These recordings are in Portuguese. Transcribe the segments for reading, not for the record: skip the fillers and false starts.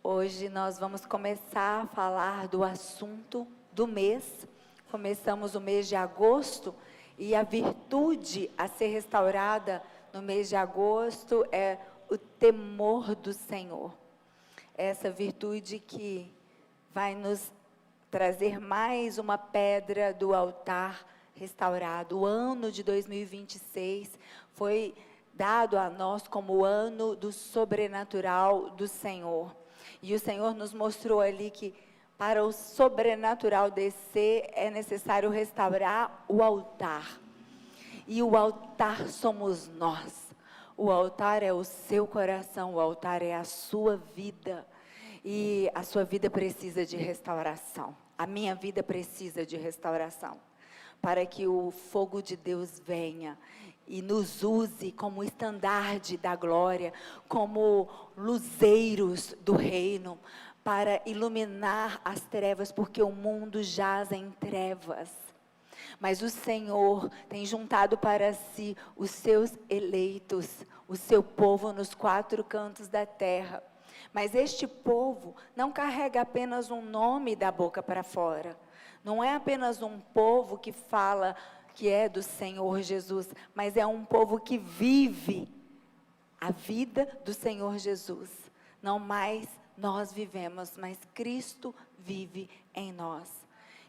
Hoje nós vamos começar a falar do assunto do mês. Começamos o mês de agosto e a virtude a ser restaurada no mês de agosto é o temor do Senhor. Essa virtude que vai nos trazer mais uma pedra do altar restaurado. O ano de 2026 foi dado a nós como o ano do sobrenatural do Senhor. E o Senhor nos mostrou ali que para o sobrenatural descer é necessário restaurar o altar. E o altar somos nós. O altar é o seu coração, o altar é a sua vida. E a sua vida precisa de restauração. A minha vida precisa de restauração. Para que o fogo de Deus venha e nos use como estandarte da glória, como luzeiros do reino, para iluminar as trevas, porque o mundo jaz em trevas. Mas o Senhor tem juntado para si os seus eleitos, o seu povo nos quatro cantos da terra. Mas este povo não carrega apenas um nome da boca para fora. Não é apenas um povo que fala que é do Senhor Jesus, mas é um povo que vive a vida do Senhor Jesus. Não mais nós vivemos, mas Cristo vive em nós.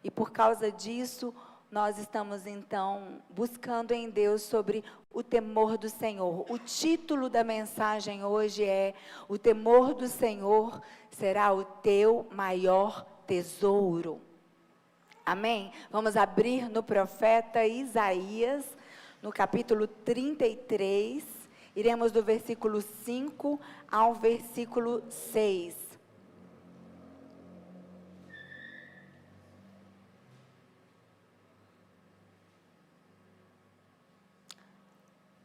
E por causa disso, nós estamos então buscando em Deus sobre o temor do Senhor. O título da mensagem hoje é: o temor do Senhor será o teu maior tesouro. Amém? Vamos abrir no profeta Isaías, no capítulo 33, iremos do versículo 5 ao versículo 6.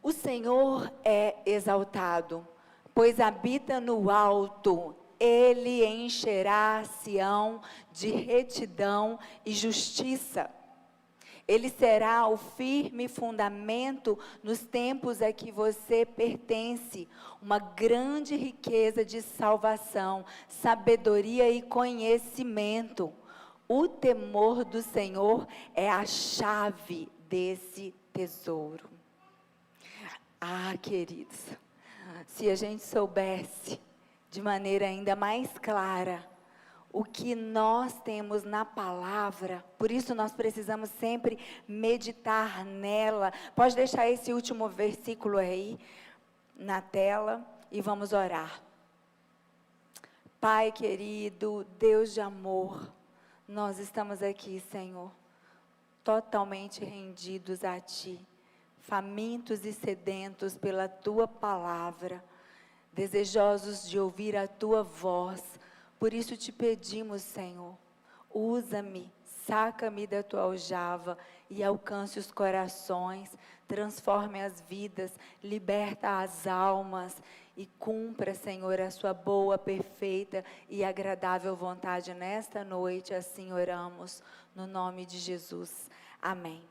O Senhor é exaltado, pois habita no alto. Ele encherá Sião de retidão e justiça. Ele será o firme fundamento nos tempos a que você pertence, uma grande riqueza de salvação, sabedoria e conhecimento. O temor do Senhor é a chave desse tesouro. Ah, queridos, se a gente soubesse de maneira ainda mais clara o que nós temos na palavra, por isso nós precisamos sempre meditar nela. Pode deixar esse último versículo aí na tela e vamos orar. Pai querido, Deus de amor, nós estamos aqui, Senhor, totalmente rendidos a Ti, famintos e sedentos pela Tua palavra, desejosos de ouvir a Tua voz. Por isso te pedimos, Senhor, usa-me, saca-me da Tua aljava e alcance os corações, transforme as vidas, liberta as almas e cumpra, Senhor, a Sua boa, perfeita e agradável vontade nesta noite. Assim oramos, no nome de Jesus. Amém.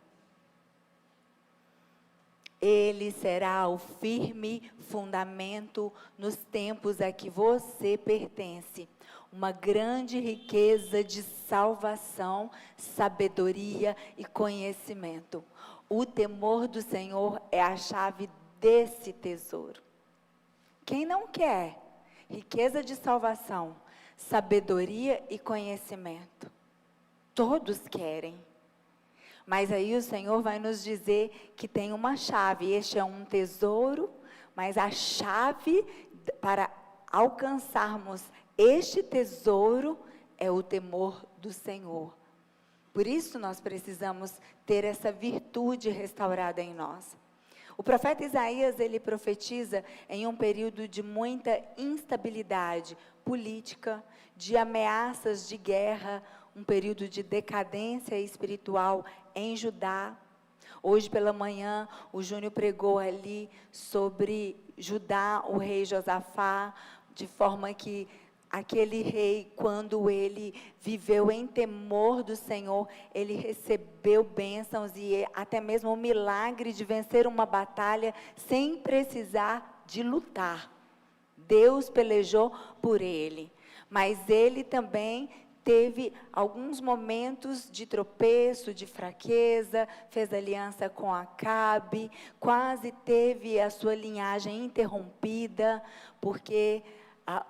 Ele será o firme fundamento nos tempos a que você pertence. Uma grande riqueza de salvação, sabedoria e conhecimento. O temor do Senhor é a chave desse tesouro. Quem não quer riqueza de salvação, sabedoria e conhecimento? Todos querem. Mas aí o Senhor vai nos dizer que tem uma chave. Este é um tesouro, mas a chave para alcançarmos este tesouro é o temor do Senhor. Por isso nós precisamos ter essa virtude restaurada em nós. O profeta Isaías, ele profetiza em um período de muita instabilidade política, de ameaças de guerra, um período de decadência espiritual em Judá. Hoje pela manhã, o Júnior pregou ali sobre Judá, o rei Josafá, de forma que aquele rei, quando ele viveu em temor do Senhor, ele recebeu bênçãos e até mesmo o milagre de vencer uma batalha sem precisar de lutar. Deus pelejou por ele. Mas ele também teve alguns momentos de tropeço, de fraqueza, fez aliança com Acabe, quase teve a sua linhagem interrompida, porque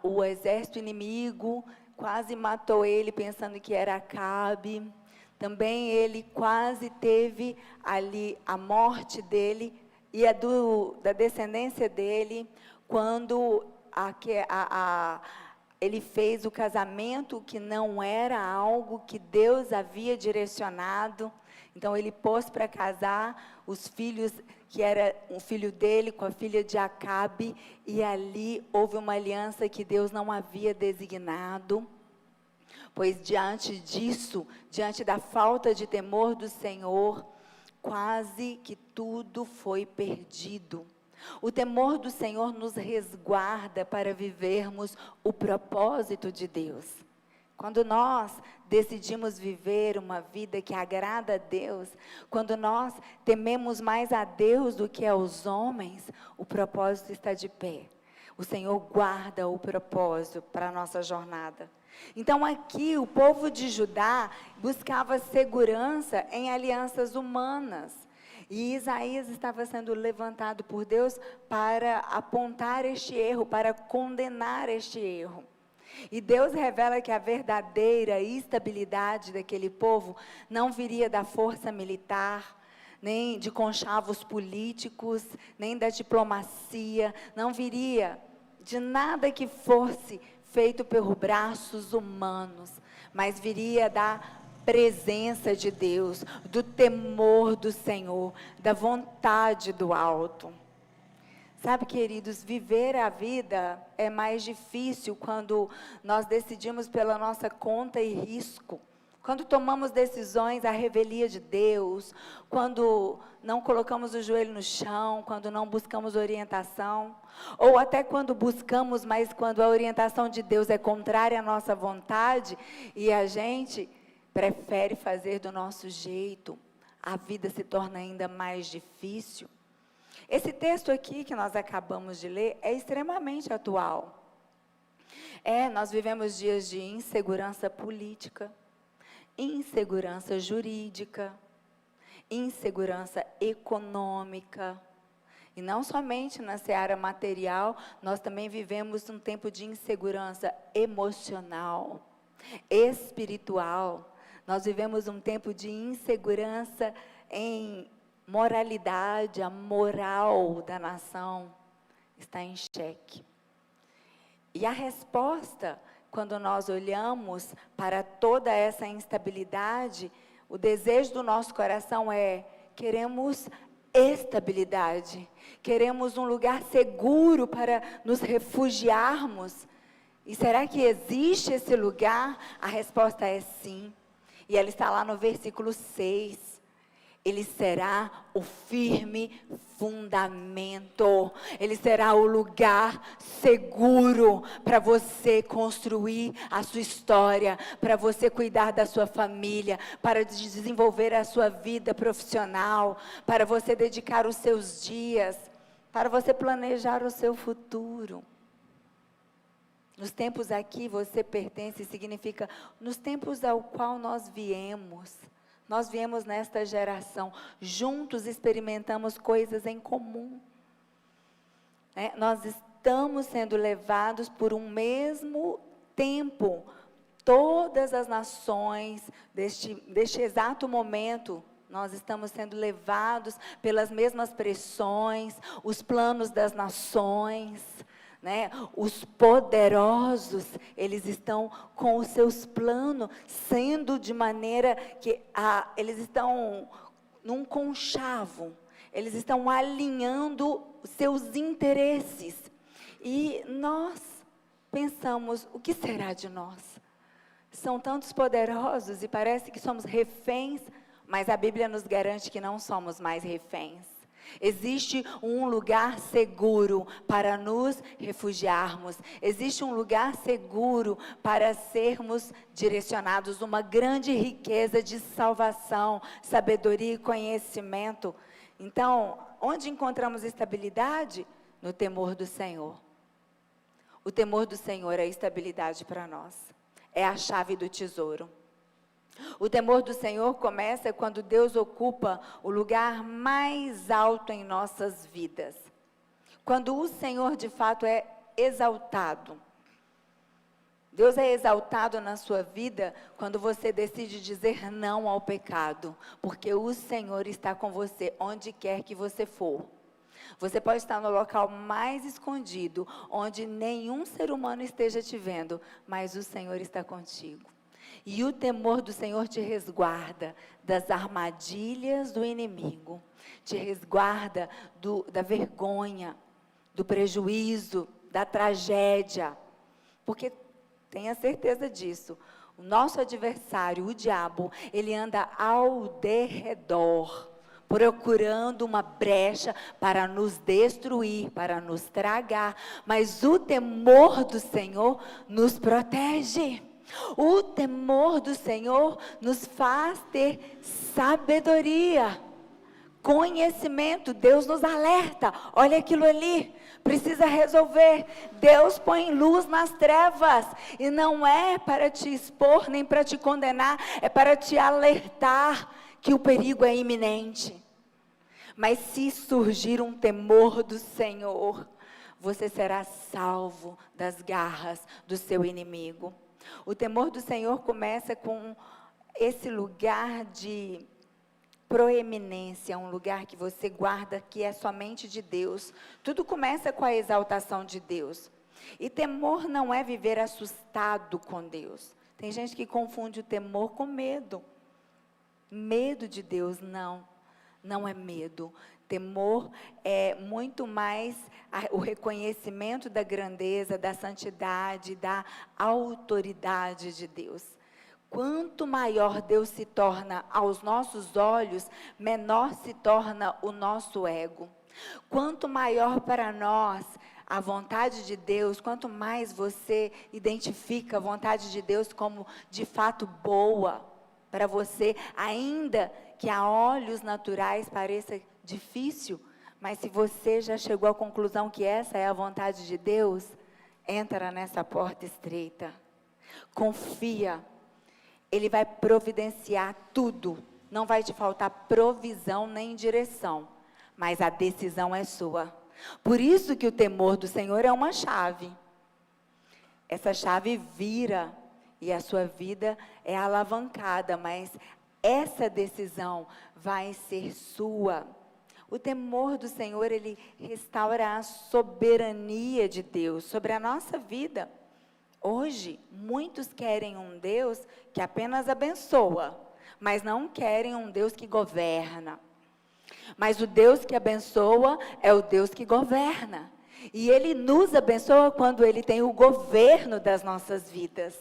o exército inimigo quase matou ele pensando que era Acabe. Também ele quase teve ali a morte dele e da descendência dele, quando ele fez o casamento que não era algo que Deus havia direcionado. Então ele pôs para casar os filhos, que era um filho dele com a filha de Acabe, e ali houve uma aliança que Deus não havia designado. Pois diante disso, diante da falta de temor do Senhor, quase que tudo foi perdido. O temor do Senhor nos resguarda para vivermos o propósito de Deus. Quando nós decidimos viver uma vida que agrada a Deus, quando nós tememos mais a Deus do que aos homens, o propósito está de pé. O Senhor guarda o propósito para a nossa jornada. Então aqui o povo de Judá buscava segurança em alianças humanas. E Isaías estava sendo levantado por Deus para apontar este erro, para condenar este erro. E Deus revela que a verdadeira estabilidade daquele povo não viria da força militar, nem de conchavos políticos, nem da diplomacia, não viria de nada que fosse feito por braços humanos, mas viria da presença de Deus, do temor do Senhor, da vontade do alto. Sabe, queridos, viver a vida é mais difícil quando nós decidimos pela nossa conta e risco. Quando tomamos decisões à revelia de Deus, quando não colocamos o joelho no chão, quando não buscamos orientação, ou até quando buscamos, mas quando a orientação de Deus é contrária à nossa vontade, e a gente prefere fazer do nosso jeito, a vida se torna ainda mais difícil. Esse texto aqui que nós acabamos de ler é extremamente atual. Nós vivemos dias de insegurança política, insegurança jurídica, insegurança econômica. E não somente na seara material, nós também vivemos um tempo de insegurança emocional, espiritual. Nós vivemos um tempo de insegurança em moralidade, a moral da nação está em xeque. E a resposta, quando nós olhamos para toda essa instabilidade, o desejo do nosso coração é: queremos estabilidade, queremos um lugar seguro para nos refugiarmos. E será que existe esse lugar? A resposta é sim. E ela está lá no versículo 6. Ele será o firme fundamento. Ele será o lugar seguro para você construir a sua história, para você cuidar da sua família, para desenvolver a sua vida profissional, para você dedicar os seus dias, para você planejar o seu futuro. Nos tempos aqui você pertence, significa nos tempos ao qual nós viemos. Nós viemos nesta geração, juntos experimentamos coisas em comum. Nós estamos sendo levados por um mesmo tempo. Todas as nações, deste exato momento, nós estamos sendo levados pelas mesmas pressões, os planos das nações. Os poderosos, eles estão com os seus planos, sendo de maneira que eles estão num conchavo, eles estão alinhando os seus interesses. E nós pensamos: o que será de nós? São tantos poderosos e parece que somos reféns, mas a Bíblia nos garante que não somos mais reféns. Existe um lugar seguro para nos refugiarmos. Existe um lugar seguro para sermos direcionados, uma grande riqueza de salvação, sabedoria e conhecimento. Então, onde encontramos estabilidade? No temor do Senhor. O temor do Senhor é estabilidade para nós. É a chave do tesouro. O temor do Senhor começa quando Deus ocupa o lugar mais alto em nossas vidas. Quando o Senhor de fato é exaltado. Deus é exaltado na sua vida quando você decide dizer não ao pecado. Porque o Senhor está com você onde quer que você for. Você pode estar no local mais escondido, onde nenhum ser humano esteja te vendo, mas o Senhor está contigo. E o temor do Senhor te resguarda das armadilhas do inimigo, te resguarda da vergonha, do prejuízo, da tragédia. Porque tenha certeza disso, o nosso adversário, o diabo, ele anda ao derredor, procurando uma brecha para nos destruir, para nos tragar. Mas o temor do Senhor nos protege. O temor do Senhor nos faz ter sabedoria, conhecimento. Deus nos alerta, olha aquilo ali, precisa resolver. Deus põe luz nas trevas, e não é para te expor, nem para te condenar, é para te alertar que o perigo é iminente. Mas se surgir um temor do Senhor, você será salvo das garras do seu inimigo. O temor do Senhor começa com esse lugar de proeminência, um lugar que você guarda que é somente de Deus. Tudo começa com a exaltação de Deus. E temor não é viver assustado com Deus. Tem gente que confunde o temor com medo. Medo de Deus, não é medo. Temor é muito mais o reconhecimento da grandeza, da santidade, da autoridade de Deus. Quanto maior Deus se torna aos nossos olhos, menor se torna o nosso ego. Quanto maior para nós a vontade de Deus, quanto mais você identifica a vontade de Deus como de fato boa para você, ainda que a olhos naturais pareça difícil, mas se você já chegou à conclusão que essa é a vontade de Deus, entra nessa porta estreita. Confia. Ele vai providenciar tudo. Não vai te faltar provisão nem direção. Mas a decisão é sua. Por isso que o temor do Senhor é uma chave. Essa chave vira e a sua vida é alavancada. Mas essa decisão vai ser sua. O temor do Senhor, ele restaura a soberania de Deus sobre a nossa vida. Hoje, muitos querem um Deus que apenas abençoa, mas não querem um Deus que governa. Mas o Deus que abençoa é o Deus que governa. E Ele nos abençoa quando Ele tem o governo das nossas vidas.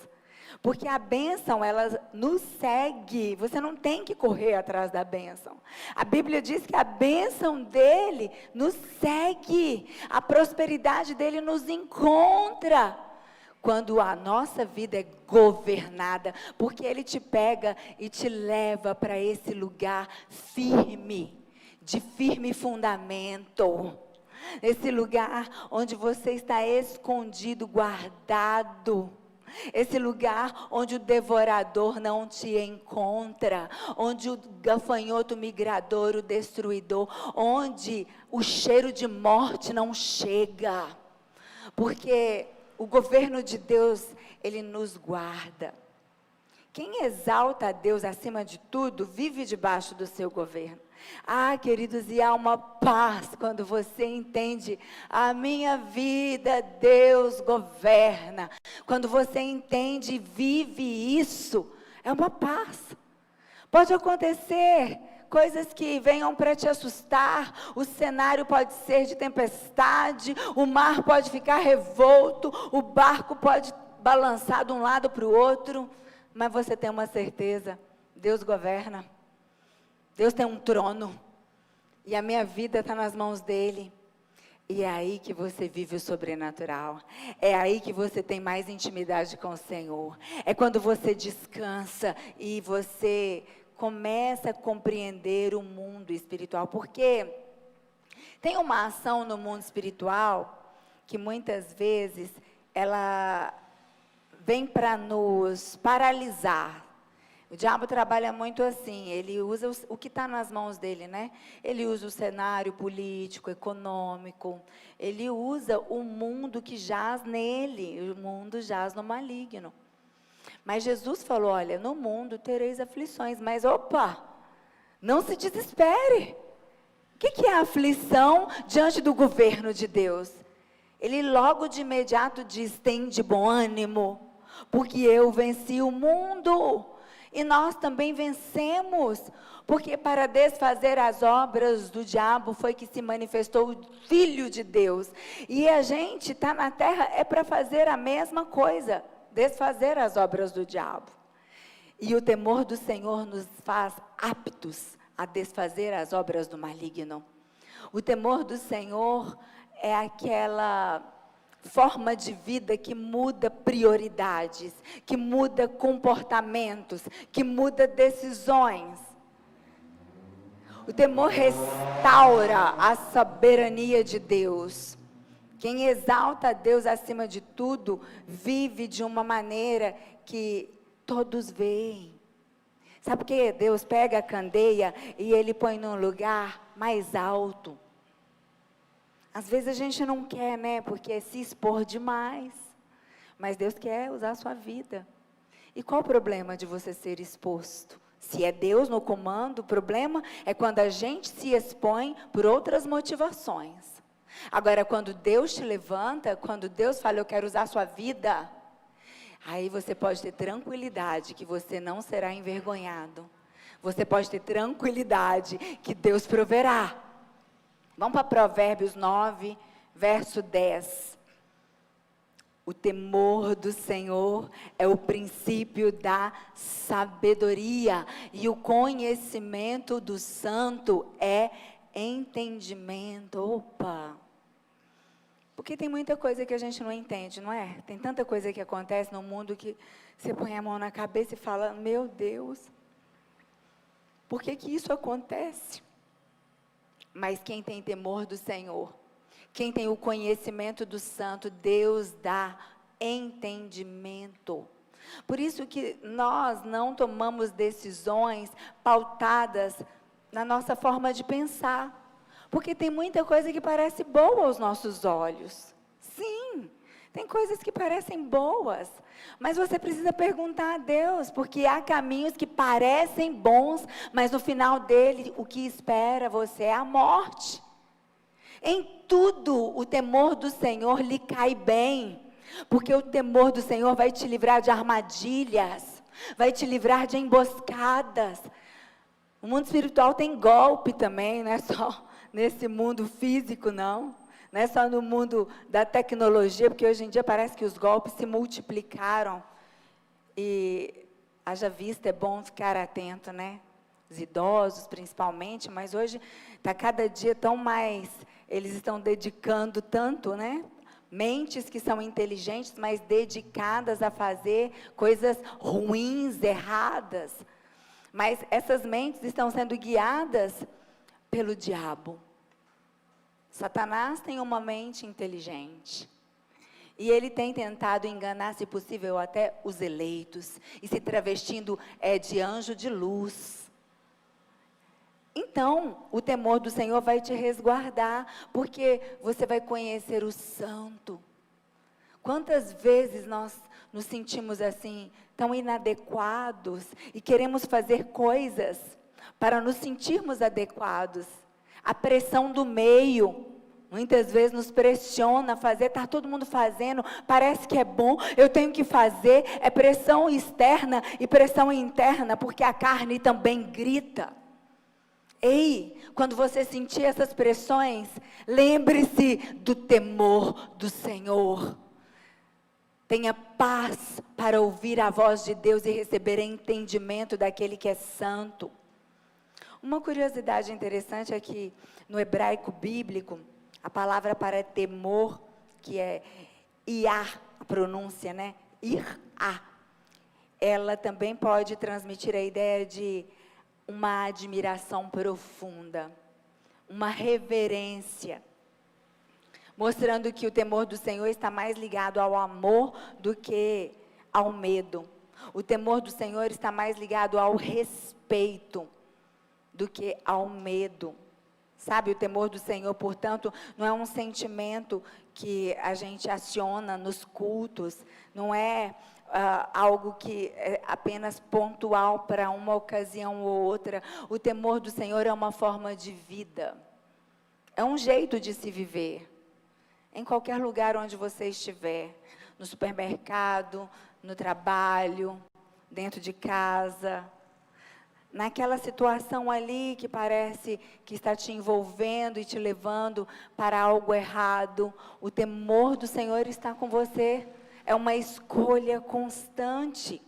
Porque a bênção, ela nos segue. Você não tem que correr atrás da bênção. A Bíblia diz que a bênção dEle nos segue. A prosperidade dEle nos encontra. Quando a nossa vida é governada, porque Ele te pega e te leva para esse lugar firme, de firme fundamento. Esse lugar onde você está escondido, guardado. Esse lugar onde o devorador não te encontra, onde o gafanhoto migrador, o destruidor, onde o cheiro de morte não chega. Porque o governo de Deus, Ele nos guarda. Quem exalta a Deus acima de tudo, vive debaixo do seu governo. Ah, queridos, e há uma paz quando você entende, a minha vida Deus governa. Quando você entende e vive isso, é uma paz. Pode acontecer coisas que venham para te assustar, o cenário pode ser de tempestade, o mar pode ficar revolto, o barco pode balançar de um lado para o outro, mas você tem uma certeza, Deus governa, Deus tem um trono, e a minha vida está nas mãos dEle. E é aí que você vive o sobrenatural. É aí que você tem mais intimidade com o Senhor. É quando você descansa e você começa a compreender o mundo espiritual. Porque tem uma ação no mundo espiritual que muitas vezes ela vem para nos paralisar. O diabo trabalha muito assim, ele usa o que está nas mãos dele, né? Ele usa o cenário político, econômico, ele usa o mundo que jaz nele, o mundo jaz no maligno. Mas Jesus falou, olha, no mundo tereis aflições, mas opa, não se desespere. O que é a aflição diante do governo de Deus? Ele logo de imediato diz, tem de bom ânimo, porque eu venci o mundo. E nós também vencemos, porque para desfazer as obras do diabo foi que se manifestou o Filho de Deus. E a gente está na terra é para fazer a mesma coisa, desfazer as obras do diabo. E o temor do Senhor nos faz aptos a desfazer as obras do maligno. O temor do Senhor é aquela forma de vida que muda prioridades, que muda comportamentos, que muda decisões. O temor restaura a soberania de Deus. Quem exalta a Deus acima de tudo, vive de uma maneira que todos veem. Sabe por quê? Deus pega a candeia e Ele põe num lugar mais alto. Às vezes a gente não quer, né? Porque é se expor demais. Mas Deus quer usar a sua vida. E qual o problema de você ser exposto? Se é Deus no comando, o problema é quando a gente se expõe por outras motivações. Agora, quando Deus te levanta, quando Deus fala, eu quero usar a sua vida, aí você pode ter tranquilidade que você não será envergonhado. Você pode ter tranquilidade que Deus proverá. Vamos para Provérbios 9, verso 10. O temor do Senhor é o princípio da sabedoria, e o conhecimento do santo é entendimento. Opa! Porque tem muita coisa que a gente não entende, não é? Tem tanta coisa que acontece no mundo que você põe a mão na cabeça e fala, meu Deus, por que isso acontece? Mas quem tem temor do Senhor, quem tem o conhecimento do santo, Deus dá entendimento. Por isso que nós não tomamos decisões pautadas na nossa forma de pensar. Porque tem muita coisa que parece boa aos nossos olhos. Sim, tem coisas que parecem boas. Mas você precisa perguntar a Deus, porque há caminhos que parecem bons, mas no final dele, o que espera você é a morte. Em tudo, o temor do Senhor lhe cai bem, porque o temor do Senhor vai te livrar de armadilhas, vai te livrar de emboscadas. O mundo espiritual tem golpe também, não é só nesse mundo físico, não. Não é só no mundo da tecnologia, porque hoje em dia parece que os golpes se multiplicaram. E haja vista, é bom ficar atento, né? Os idosos, principalmente, mas hoje está cada dia tão mais, eles estão dedicando tanto, né? Mentes que são inteligentes, mas dedicadas a fazer coisas ruins, erradas. Mas essas mentes estão sendo guiadas pelo diabo. Satanás tem uma mente inteligente. E ele tem tentado enganar, se possível, até os eleitos. E se travestindo de anjo de luz. Então, o temor do Senhor vai te resguardar. Porque você vai conhecer o santo. Quantas vezes nós nos sentimos assim, tão inadequados. E queremos fazer coisas para nos sentirmos adequados. A pressão do meio, muitas vezes nos pressiona a fazer, está todo mundo fazendo, parece que é bom, eu tenho que fazer, é pressão externa e pressão interna, porque a carne também grita. Ei, quando você sentir essas pressões, lembre-se do temor do Senhor. Tenha paz para ouvir a voz de Deus e receber entendimento daquele que é santo. Uma curiosidade interessante é que no hebraico bíblico, a palavra para temor, que é iá, a pronúncia, né? Ir-á, ela também pode transmitir a ideia de uma admiração profunda, uma reverência. mostrando que o temor do Senhor está mais ligado ao amor do que ao medo. O temor do Senhor está mais ligado ao respeito do que ao medo. Sabe, o temor do Senhor, portanto, não é um sentimento que a gente aciona nos cultos, não é algo que é apenas pontual para uma ocasião ou outra. O temor do Senhor é uma forma de vida, é um jeito de se viver, em qualquer lugar onde você estiver, no supermercado, no trabalho, dentro de casa, naquela situação ali que parece que está te envolvendo e te levando para algo errado, o temor do Senhor está com você, é uma escolha constante.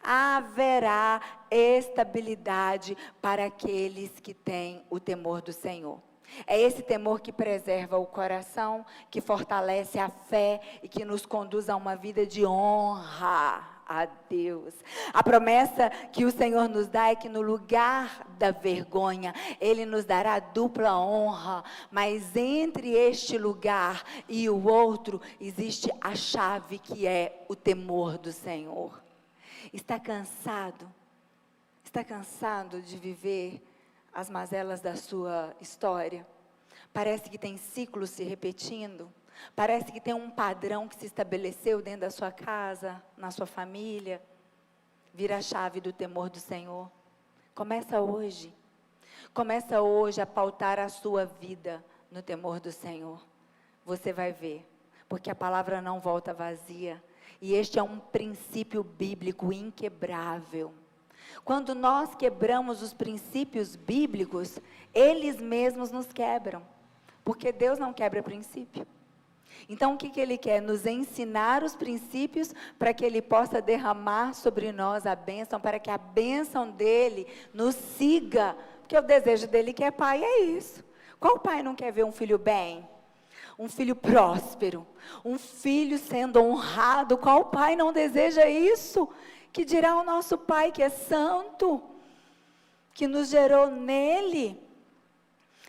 Haverá estabilidade para aqueles que têm o temor do Senhor. É esse temor que preserva o coração, que fortalece a fé e que nos conduz a uma vida de honra a Deus. A promessa que o Senhor nos dá é que no lugar da vergonha, Ele nos dará dupla honra, mas entre este lugar e o outro, existe a chave que é o temor do Senhor. Está cansado? Está cansado de viver as mazelas da sua história? Parece que tem ciclos se repetindo? Parece que tem um padrão que se estabeleceu dentro da sua casa, na sua família? Vira a chave do temor do Senhor. Começa hoje. Começa hoje a pautar a sua vida no temor do Senhor. Você vai ver, porque a palavra não volta vazia. E este é um princípio bíblico inquebrável. Quando nós quebramos os princípios bíblicos, eles mesmos nos quebram. Porque Deus não quebra princípio. Então, o que Ele quer? Nos ensinar os princípios para que Ele possa derramar sobre nós a bênção, para que a bênção dEle nos siga. Porque o desejo dEle que é pai é isso. Qual pai não quer ver um filho bem? Um filho próspero, um filho sendo honrado? Qual pai não deseja isso? Que dirá o nosso Pai que é santo, que nos gerou nele.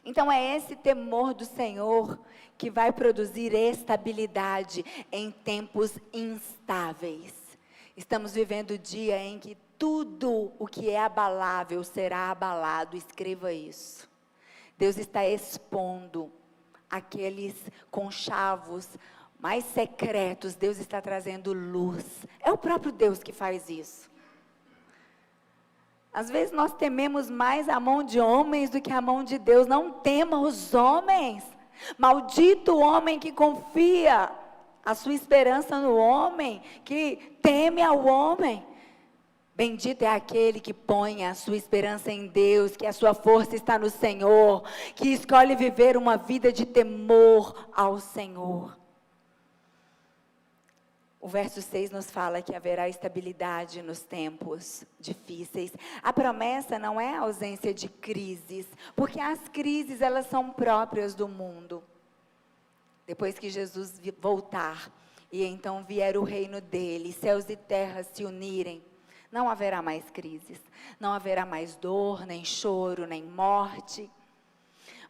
Então é esse temor do Senhor que vai produzir estabilidade em tempos instáveis. Estamos vivendo o dia em que tudo o que é abalável será abalado. Escreva isso. Deus está expondo aqueles conchavos mais secretos. Deus está trazendo luz. É o próprio Deus que faz isso. Às vezes nós tememos mais a mão de homens do que a mão de Deus. Não tema os homens. Maldito o homem que confia a sua esperança no homem, que teme ao homem. Bendito é aquele que põe a sua esperança em Deus, que a sua força está no Senhor, que escolhe viver uma vida de temor ao Senhor. O verso 6 nos fala que haverá estabilidade nos tempos difíceis. A promessa não é a ausência de crises, porque as crises elas são próprias do mundo. Depois que Jesus voltar, e então vier o reino dele, céus e terra se unirem, não haverá mais crises, não haverá mais dor, nem choro, nem morte.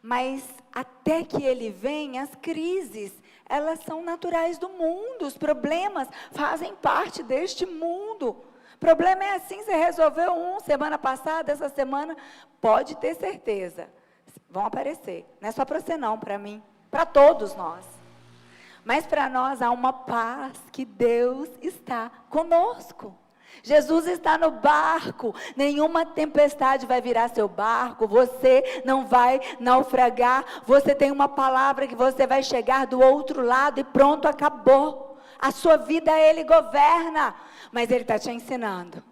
Mas até que ele venha, as crises, elas são naturais do mundo, os problemas fazem parte deste mundo. O problema é assim, você resolveu semana passada, essa semana, pode ter certeza, vão aparecer. Não é só para você não, para mim, para todos nós. Mas para nós há uma paz que Deus está conosco. Jesus está no barco, nenhuma tempestade vai virar seu barco, você não vai naufragar, você tem uma palavra que você vai chegar do outro lado e pronto, acabou. A sua vida Ele governa, mas Ele está te ensinando.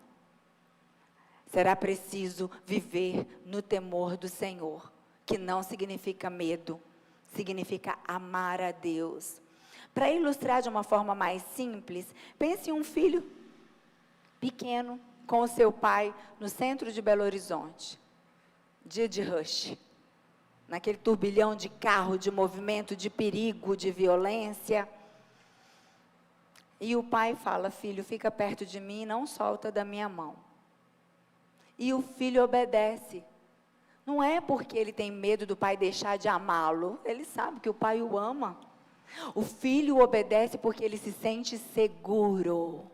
Será preciso viver no temor do Senhor, que não significa medo, significa amar a Deus. Para ilustrar de uma forma mais simples, pense em um filho pequeno, com o seu pai, no centro de Belo Horizonte, dia de rush, naquele turbilhão de carro, de movimento, de perigo, de violência, e o pai fala: filho, fica perto de mim e não solta da minha mão, e o filho obedece, não é porque ele tem medo do pai deixar de amá-lo, ele sabe que o pai o ama, O filho obedece porque ele se sente seguro.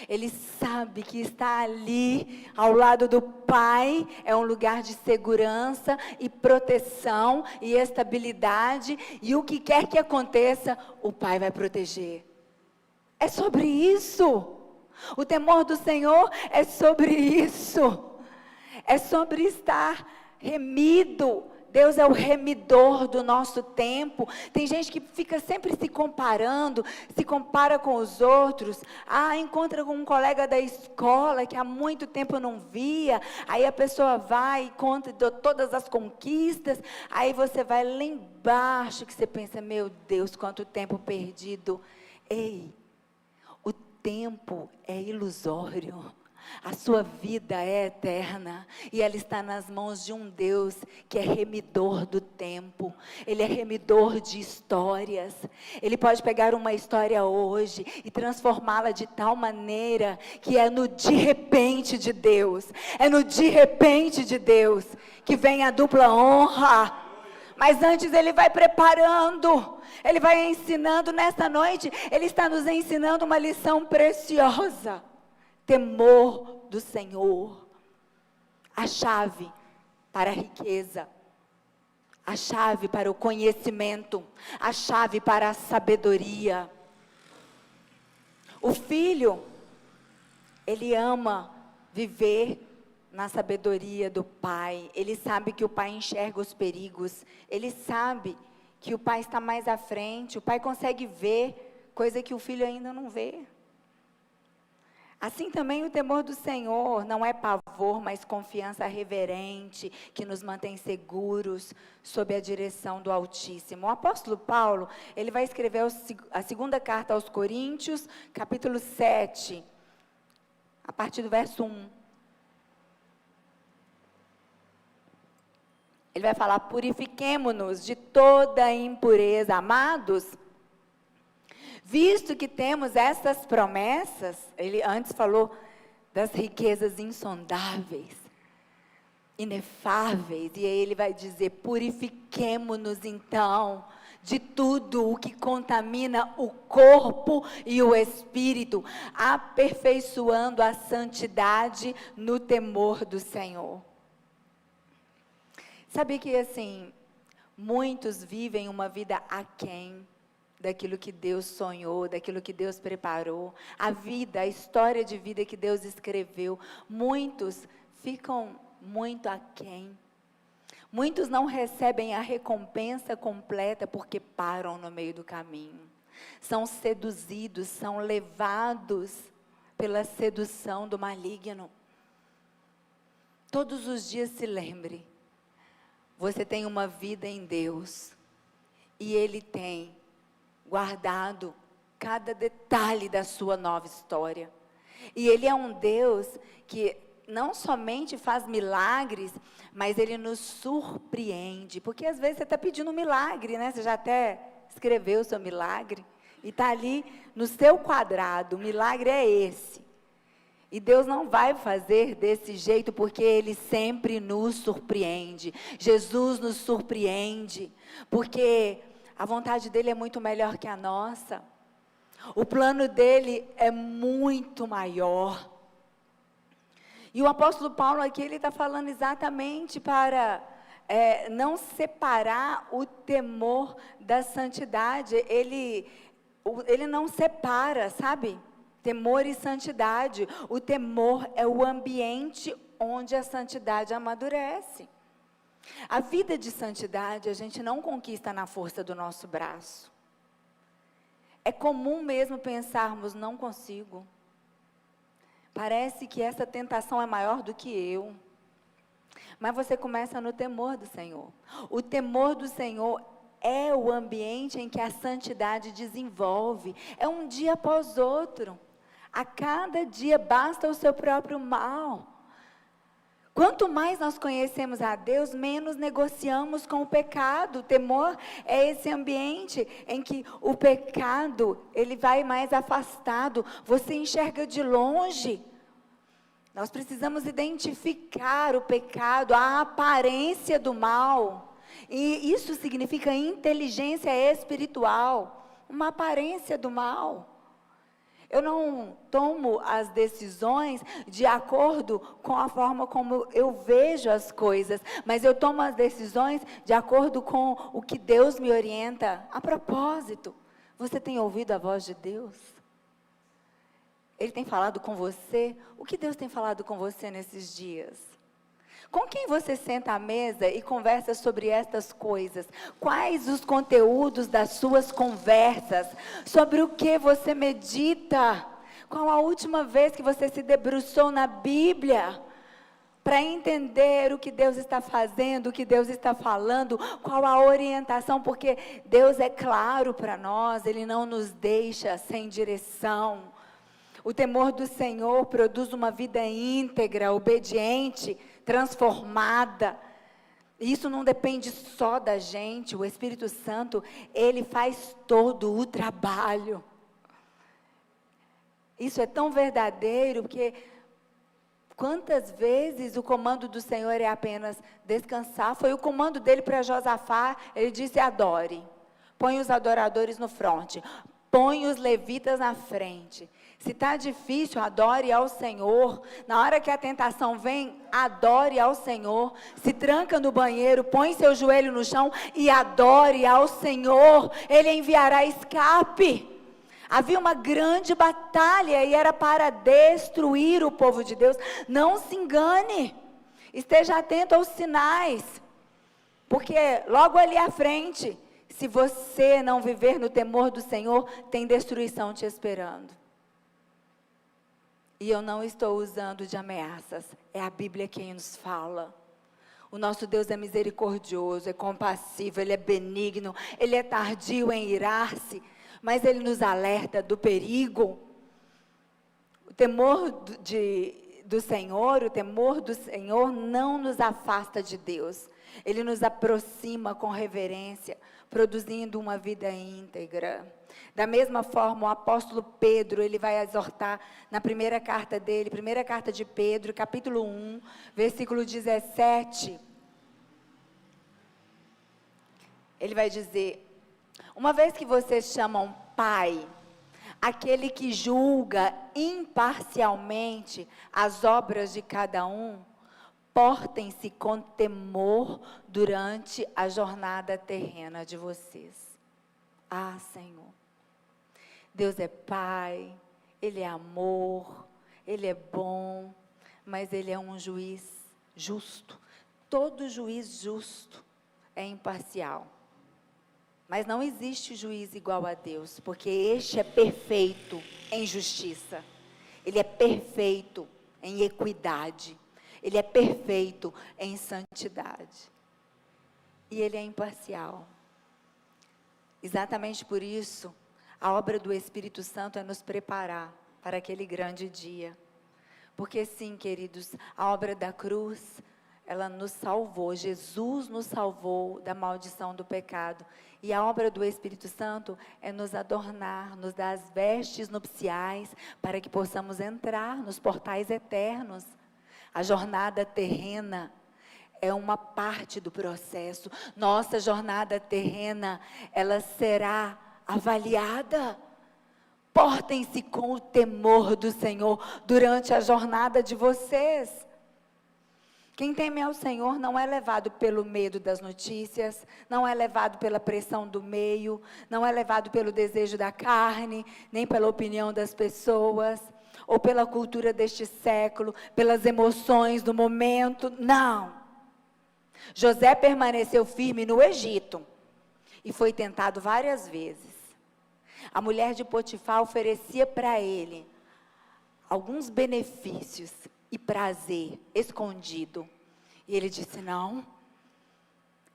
Ele sabe que estar ali ao lado do pai é um lugar de segurança e proteção e estabilidade. E o que quer que aconteça, o pai vai proteger. É sobre isso. O temor do Senhor é sobre isso. É sobre estar remido. Deus é o remidor do nosso tempo. Tem gente que fica sempre se comparando, se compara com os outros. Encontra com um colega da escola que há muito tempo não via. Aí a pessoa vai e conta todas as conquistas. Aí você vai lá embaixo que você pensa, meu Deus, quanto tempo perdido. Ei, o tempo é ilusório. A sua vida é eterna e ela está nas mãos de um Deus que é remidor do tempo. Ele é remidor de histórias. Ele pode pegar uma história hoje e transformá-la de tal maneira que é no de repente de Deus. É no de repente de Deus que vem a dupla honra. Mas antes ele vai preparando, ele vai ensinando. Nesta noite, ele está nos ensinando uma lição preciosa. Temor do Senhor, a chave para a riqueza, a chave para o conhecimento, a chave para a sabedoria. O filho, ele ama viver na sabedoria do pai. Ele sabe que o pai enxerga os perigos, ele sabe que o pai está mais à frente, o pai consegue ver coisa que o filho ainda não vê. Assim também o temor do Senhor não é pavor, mas confiança reverente, que nos mantém seguros sob a direção do Altíssimo. O apóstolo Paulo, ele vai escrever a segunda carta aos Coríntios, capítulo 7, a partir do verso 1. Ele vai falar, purifiquemo-nos de toda impureza, amados. Visto que temos essas promessas, ele antes falou das riquezas insondáveis, inefáveis, e aí ele vai dizer, purifiquemo-nos então de tudo o que contamina o corpo e o espírito, aperfeiçoando a santidade no temor do Senhor. Sabe que assim, muitos vivem uma vida aquém daquilo que Deus sonhou, daquilo que Deus preparou, a vida, a história de vida que Deus escreveu. Muitos ficam muito aquém. Muitos não recebem a recompensa completa porque param no meio do caminho. São seduzidos, são levados pela sedução do maligno. Todos os dias se lembre, você tem uma vida em Deus e Ele tem guardado cada detalhe da sua nova história. E Ele é um Deus que não somente faz milagres, mas Ele nos surpreende. Porque às vezes você está pedindo um milagre, né? Você já até escreveu o seu milagre. E está ali no seu quadrado, o milagre é esse. E Deus não vai fazer desse jeito, porque Ele sempre nos surpreende. Jesus nos surpreende, porque a vontade dEle é muito melhor que a nossa. O plano dEle é muito maior. E o apóstolo Paulo aqui, ele está falando exatamente para não separar o temor da santidade. Ele não separa, sabe? Temor e santidade. O temor é o ambiente onde a santidade amadurece. A vida de santidade a gente não conquista na força do nosso braço. É comum mesmo pensarmos, não consigo. Parece que essa tentação é maior do que eu. Mas você começa no temor do Senhor. O temor do Senhor é o ambiente em que a santidade desenvolve. É um dia após outro. A cada dia basta o seu próprio mal. Quanto mais nós conhecemos a Deus, menos negociamos com o pecado. O temor é esse ambiente em que o pecado, ele vai mais afastado. Você enxerga de longe. Nós precisamos identificar o pecado, a aparência do mal. E isso significa inteligência espiritual, uma aparência do mal. Eu não tomo as decisões de acordo com a forma como eu vejo as coisas, mas eu tomo as decisões de acordo com o que Deus me orienta. A propósito, você tem ouvido a voz de Deus? Ele tem falado com você? O que Deus tem falado com você nesses dias? Com quem você senta à mesa e conversa sobre estas coisas? Quais os conteúdos das suas conversas? Sobre o que você medita? Qual a última vez que você se debruçou na Bíblia? Para entender o que Deus está fazendo, o que Deus está falando, qual a orientação, porque Deus é claro para nós, Ele não nos deixa sem direção. O temor do Senhor produz uma vida íntegra, obediente, transformada. Isso não depende só da gente, o Espírito Santo, Ele faz todo o trabalho. Isso é tão verdadeiro, porque quantas vezes o comando do Senhor é apenas descansar? Foi o comando dele para Josafá, ele disse: adore, põe os adoradores no fronte, põe os levitas na frente. Se está difícil, adore ao Senhor. Na hora que a tentação vem, adore ao Senhor. Se tranca no banheiro, põe seu joelho no chão e adore ao Senhor. Ele enviará escape. Havia uma grande batalha e era para destruir o povo de Deus. Não se engane. Esteja atento aos sinais. Porque logo ali à frente, se você não viver no temor do Senhor, tem destruição te esperando. E eu não estou usando de ameaças, é a Bíblia quem nos fala. O nosso Deus é misericordioso, é compassivo, Ele é benigno, Ele é tardio em irar-se, mas Ele nos alerta do perigo. O temor do Senhor não nos afasta de Deus. Ele nos aproxima com reverência, produzindo uma vida íntegra. Da mesma forma, o apóstolo Pedro, ele vai exortar na primeira carta dele, primeira carta de Pedro, capítulo 1, versículo 17. Ele vai dizer: uma vez que vocês chamam Pai, aquele que julga imparcialmente as obras de cada um, portem-se com temor durante a jornada terrena de vocês. Ah, Senhor, Deus é Pai, Ele é amor, Ele é bom, mas Ele é um juiz justo. Todo juiz justo é imparcial. Mas não existe juiz igual a Deus, porque este é perfeito em justiça. Ele é perfeito em equidade. Ele é perfeito em santidade. E Ele é imparcial. Exatamente por isso, a obra do Espírito Santo é nos preparar para aquele grande dia. Porque sim, queridos, a obra da cruz, ela nos salvou. Jesus nos salvou da maldição do pecado. E a obra do Espírito Santo é nos adornar, nos dar as vestes nupciais, para que possamos entrar nos portais eternos. A jornada terrena é uma parte do processo. Nossa jornada terrena, ela será avaliada. Portem-se com o temor do Senhor durante a jornada de vocês. Quem teme ao Senhor não é levado pelo medo das notícias, não é levado pela pressão do meio, não é levado pelo desejo da carne, nem pela opinião das pessoas, ou pela cultura deste século, pelas emoções do momento. Não. José permaneceu firme no Egito e foi tentado várias vezes. A mulher de Potifar oferecia para ele alguns benefícios e prazer escondido. E ele disse: não,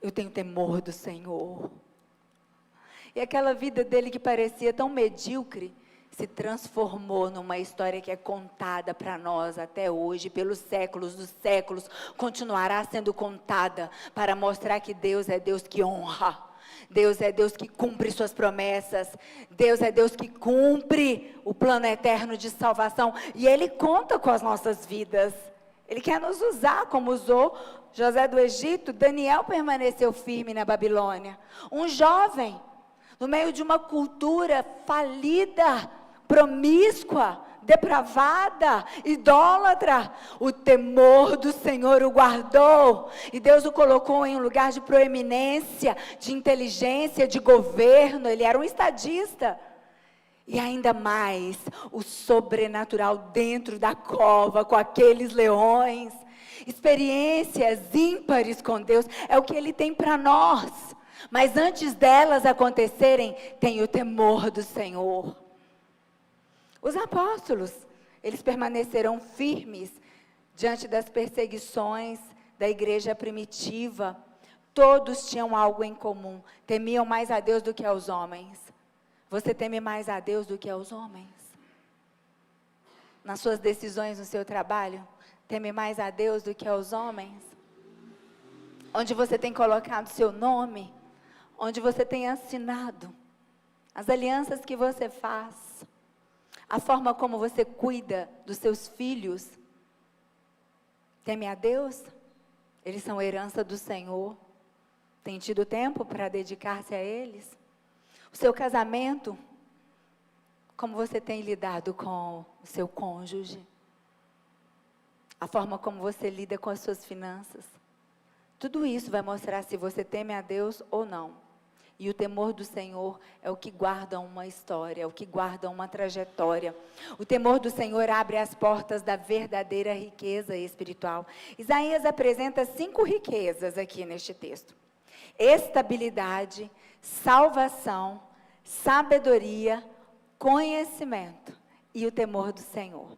eu tenho temor do Senhor. E aquela vida dele que parecia tão medíocre, se transformou numa história que é contada para nós até hoje, pelos séculos dos séculos, continuará sendo contada para mostrar que Deus é Deus que honra, Deus é Deus que cumpre suas promessas, Deus é Deus que cumpre o plano eterno de salvação, e Ele conta com as nossas vidas, Ele quer nos usar como usou José do Egito. Daniel permaneceu firme na Babilônia. Um jovem, no meio de uma cultura falida, promíscua, depravada, idólatra, o temor do Senhor o guardou, e Deus o colocou em um lugar de proeminência, de inteligência, de governo. Ele era um estadista. E ainda mais, o sobrenatural dentro da cova, com aqueles leões, experiências ímpares com Deus, é o que Ele tem para nós. Mas antes delas acontecerem, tem o temor do Senhor. Os apóstolos, eles permaneceram firmes diante das perseguições da igreja primitiva. Todos tinham algo em comum, temiam mais a Deus do que aos homens. Você teme mais a Deus do que aos homens? Nas suas decisões no seu trabalho, teme mais a Deus do que aos homens? Onde você tem colocado seu nome, onde você tem assinado, as alianças que você faz, a forma como você cuida dos seus filhos, teme a Deus? Eles são herança do Senhor. Tem tido tempo para dedicar-se a eles? O seu casamento, como você tem lidado com o seu cônjuge? A forma como você lida com as suas finanças? Tudo isso vai mostrar se você teme a Deus ou não. E o temor do Senhor é o que guarda uma história, é o que guarda uma trajetória. O temor do Senhor abre as portas da verdadeira riqueza espiritual. Isaías apresenta 5 riquezas aqui neste texto: estabilidade, salvação, sabedoria, conhecimento e o temor do Senhor.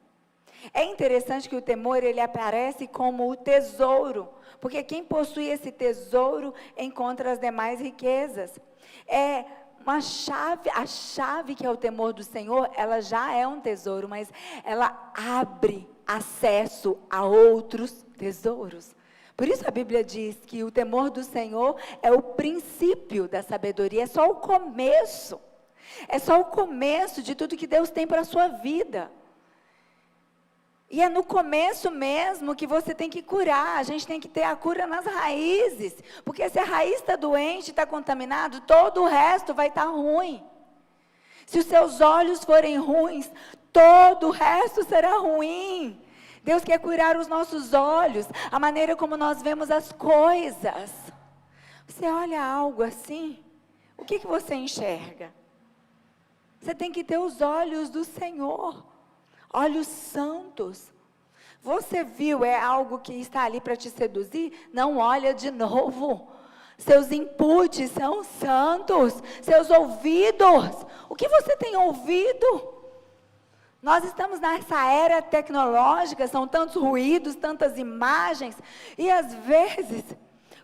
É interessante que o temor, ele aparece como o tesouro, porque quem possui esse tesouro encontra as demais riquezas. É uma chave, a chave que é o temor do Senhor, ela já é um tesouro, mas ela abre acesso a outros tesouros. Por isso a Bíblia diz que o temor do Senhor é o princípio da sabedoria, é só o começo. É só o começo de tudo que Deus tem para a sua vida. E é no começo mesmo que você tem que curar. A gente tem que ter a cura nas raízes. Porque se a raiz está doente, está contaminado, todo o resto vai estar ruim. Se os seus olhos forem ruins, todo o resto será ruim. Deus quer curar os nossos olhos, a maneira como nós vemos as coisas. Você olha algo assim, o que você enxerga? Você tem que ter os olhos do Senhor, olhos santos. Você viu, é algo que está ali para te seduzir? Não olha de novo. Seus inputs são santos, seus ouvidos. O que você tem ouvido? Nós estamos nessa era tecnológica, são tantos ruídos, tantas imagens, e às vezes,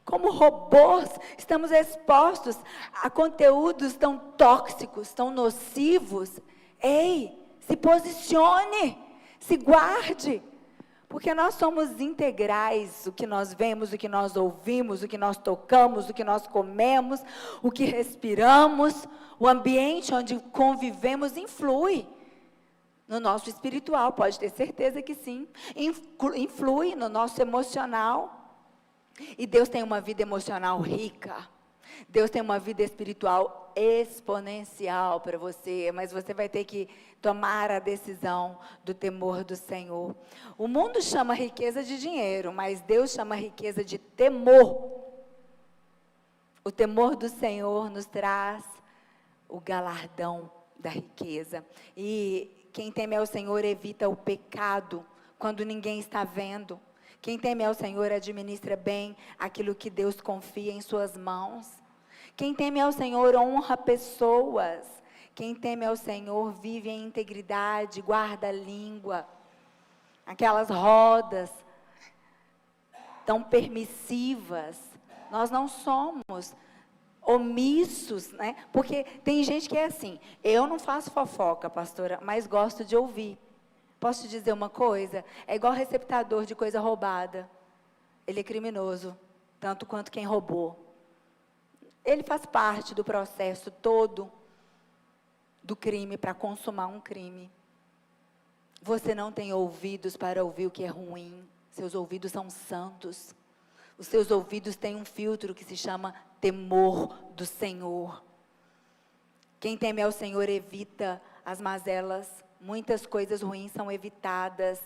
como robôs, estamos expostos a conteúdos tão tóxicos, tão nocivos. Ei, se posicione, se guarde, porque nós somos integrais. O que nós vemos, o que nós ouvimos, o que nós tocamos, o que nós comemos, o que respiramos, o ambiente onde convivemos influi no nosso espiritual, pode ter certeza que sim. Influi no nosso emocional. E Deus tem uma vida emocional rica. Deus tem uma vida espiritual exponencial para você, mas você vai ter que tomar a decisão do temor do Senhor. O mundo chama riqueza de dinheiro, mas Deus chama riqueza de temor. O temor do Senhor nos traz o galardão da riqueza. E quem teme ao Senhor evita o pecado quando ninguém está vendo. Quem teme ao Senhor administra bem aquilo que Deus confia em suas mãos. Quem teme ao Senhor honra pessoas. Quem teme ao Senhor vive em integridade, guarda a língua. Aquelas rodas tão permissivas. Nós não somos omissos, né? Porque tem gente que é assim: eu não faço fofoca, pastora, mas gosto de ouvir. Posso te dizer uma coisa? É igual receptador de coisa roubada. Ele é criminoso, tanto quanto quem roubou. Ele faz parte do processo todo do crime, para consumar um crime. Você não tem ouvidos para ouvir o que é ruim. Seus ouvidos são santos. Os seus ouvidos têm um filtro que se chama temor do Senhor. Quem teme ao Senhor evita as mazelas. Muitas coisas ruins são evitadas.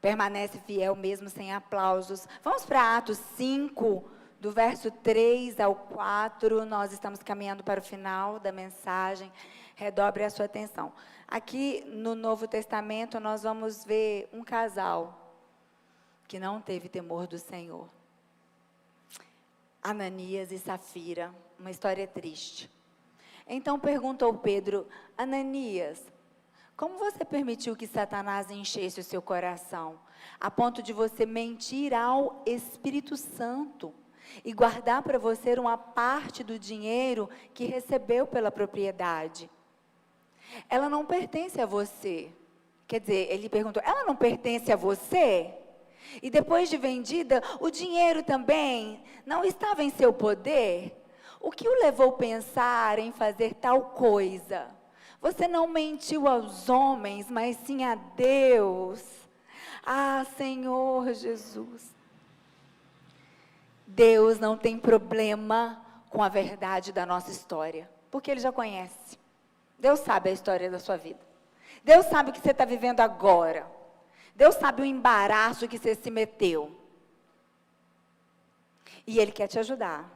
Permanece fiel mesmo sem aplausos. Vamos para Atos 5, do verso 3 ao 4. Nós estamos caminhando para o final da mensagem. Redobre a sua atenção. Aqui no Novo Testamento nós vamos ver um casal que não teve temor do Senhor. Ananias e Safira, uma história triste. Então perguntou Pedro: Ananias, como você permitiu que Satanás enchesse o seu coração, a ponto de você mentir ao Espírito Santo e guardar para você uma parte do dinheiro que recebeu pela propriedade? Ela não pertence a você. Quer dizer, ele perguntou, ela não pertence a você? E depois de vendida, o dinheiro também não estava em seu poder? O que o levou a pensar em fazer tal coisa? Você não mentiu aos homens, mas sim a Deus. Ah, Senhor Jesus. Deus não tem problema com a verdade da nossa história, porque Ele já conhece. Deus sabe a história da sua vida. Deus sabe o que você está vivendo agora. Deus sabe o embaraço que você se meteu. E Ele quer te ajudar.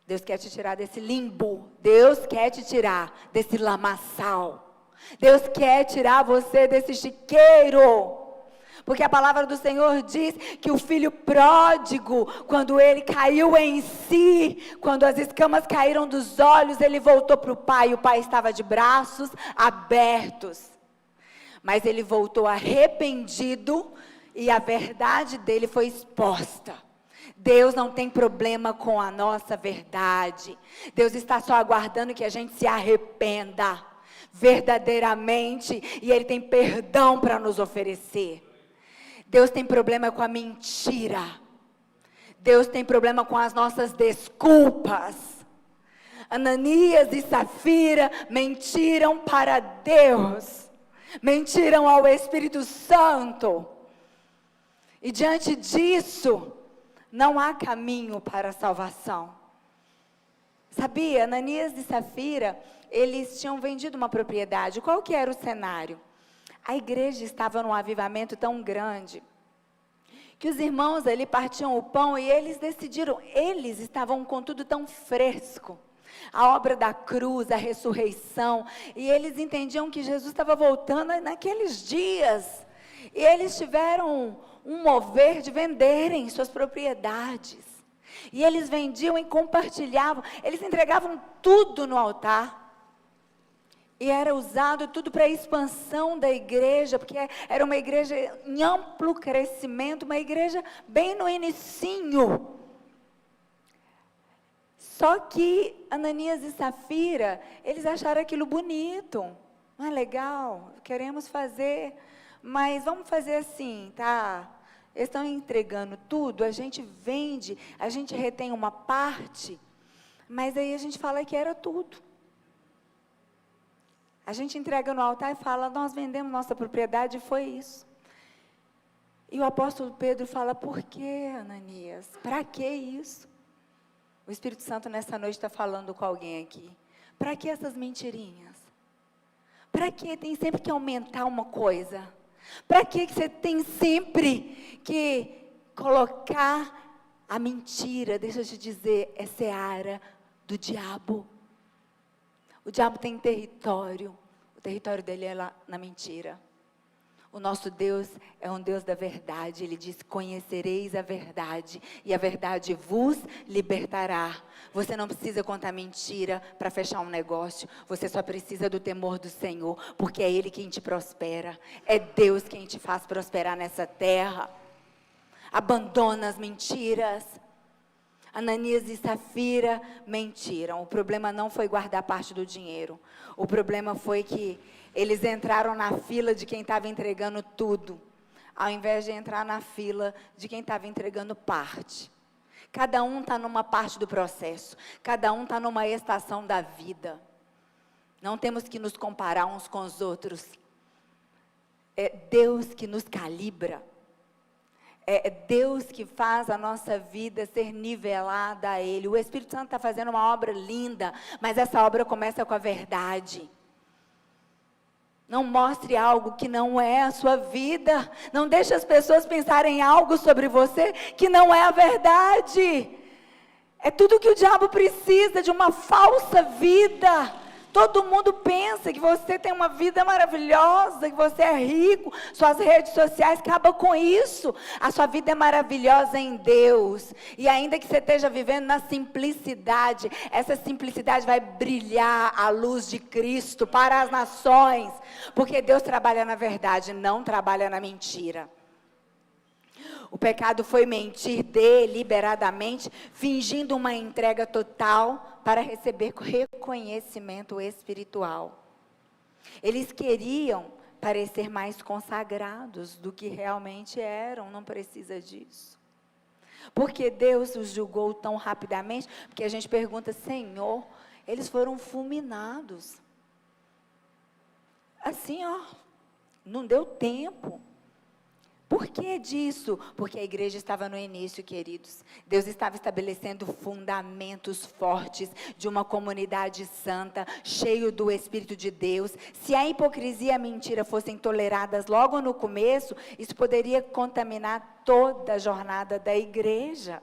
Deus quer te tirar desse limbo. Deus quer te tirar desse lamaçal. Deus quer tirar você desse chiqueiro. Porque a palavra do Senhor diz que o filho pródigo, quando ele caiu em si, quando as escamas caíram dos olhos, ele voltou para o pai. O pai estava de braços abertos. Mas ele voltou arrependido e a verdade dele foi exposta. Deus não tem problema com a nossa verdade. Deus está só aguardando que a gente se arrependa verdadeiramente e Ele tem perdão para nos oferecer. Deus tem problema com a mentira. Deus tem problema com as nossas desculpas. Ananias e Safira mentiram para Deus. Mentiram ao Espírito Santo. E diante disso, não há caminho para a salvação. Sabia, Ananias e Safira, eles tinham vendido uma propriedade. Qual que era o cenário? A igreja estava num avivamento tão grande, que os irmãos ali partiam o pão e eles decidiram, eles estavam com tudo tão fresco. A obra da cruz, a ressurreição, e eles entendiam que Jesus estava voltando naqueles dias. E eles tiveram um mover de venderem suas propriedades. E eles vendiam e compartilhavam, eles entregavam tudo no altar. E era usado tudo para a expansão da igreja, porque era uma igreja em amplo crescimento, uma igreja bem no inicinho. Só que Ananias e Safira, eles acharam aquilo bonito. Não é legal? Queremos fazer, mas vamos fazer assim, tá? Eles estão entregando tudo, a gente vende, a gente retém uma parte, mas aí a gente fala que era tudo. A gente entrega no altar e fala, nós vendemos nossa propriedade e foi isso. E o apóstolo Pedro fala, por que, Ananias? Para que isso? O Espírito Santo nessa noite está falando com alguém aqui. Para que essas mentirinhas? Para que tem sempre que aumentar uma coisa? Para que você tem sempre que colocar a mentira? Deixa eu te dizer, é seara do diabo. O diabo tem território. O território dele é lá na mentira. O nosso Deus é um Deus da verdade. Ele diz, conhecereis a verdade, e a verdade vos libertará. Você não precisa contar mentira para fechar um negócio. Você só precisa do temor do Senhor, porque é Ele quem te prospera. É Deus quem te faz prosperar nessa terra. Abandona as mentiras. Ananias e Safira mentiram. O problema não foi guardar parte do dinheiro. O problema foi que eles entraram na fila de quem estava entregando tudo, ao invés de entrar na fila de quem estava entregando parte. Cada um está numa parte do processo. Cada um está numa estação da vida. Não temos que nos comparar uns com os outros. É Deus que nos calibra. É Deus que faz a nossa vida ser nivelada a Ele. O Espírito Santo está fazendo uma obra linda, mas essa obra começa com a verdade. Não mostre algo que não é a sua vida. Não deixe as pessoas pensarem algo sobre você que não é a verdade. É tudo que o diabo precisa, de uma falsa vida. Todo mundo pensa que você tem uma vida maravilhosa, que você é rico. Suas redes sociais acabam com isso. A sua vida é maravilhosa em Deus. E ainda que você esteja vivendo na simplicidade, essa simplicidade vai brilhar a luz de Cristo para as nações. Porque Deus trabalha na verdade, não trabalha na mentira. O pecado foi mentir deliberadamente, fingindo uma entrega total para receber reconhecimento espiritual. Eles queriam parecer mais consagrados do que realmente eram, não precisa disso. Porque Deus os julgou tão rapidamente? Porque a gente pergunta, Senhor, eles foram fulminados. Assim, não deu tempo. Por que disso? Porque a igreja estava no início, queridos. Deus estava estabelecendo fundamentos fortes de uma comunidade santa, cheio do Espírito de Deus. Se a hipocrisia e a mentira fossem toleradas logo no começo, isso poderia contaminar toda a jornada da igreja.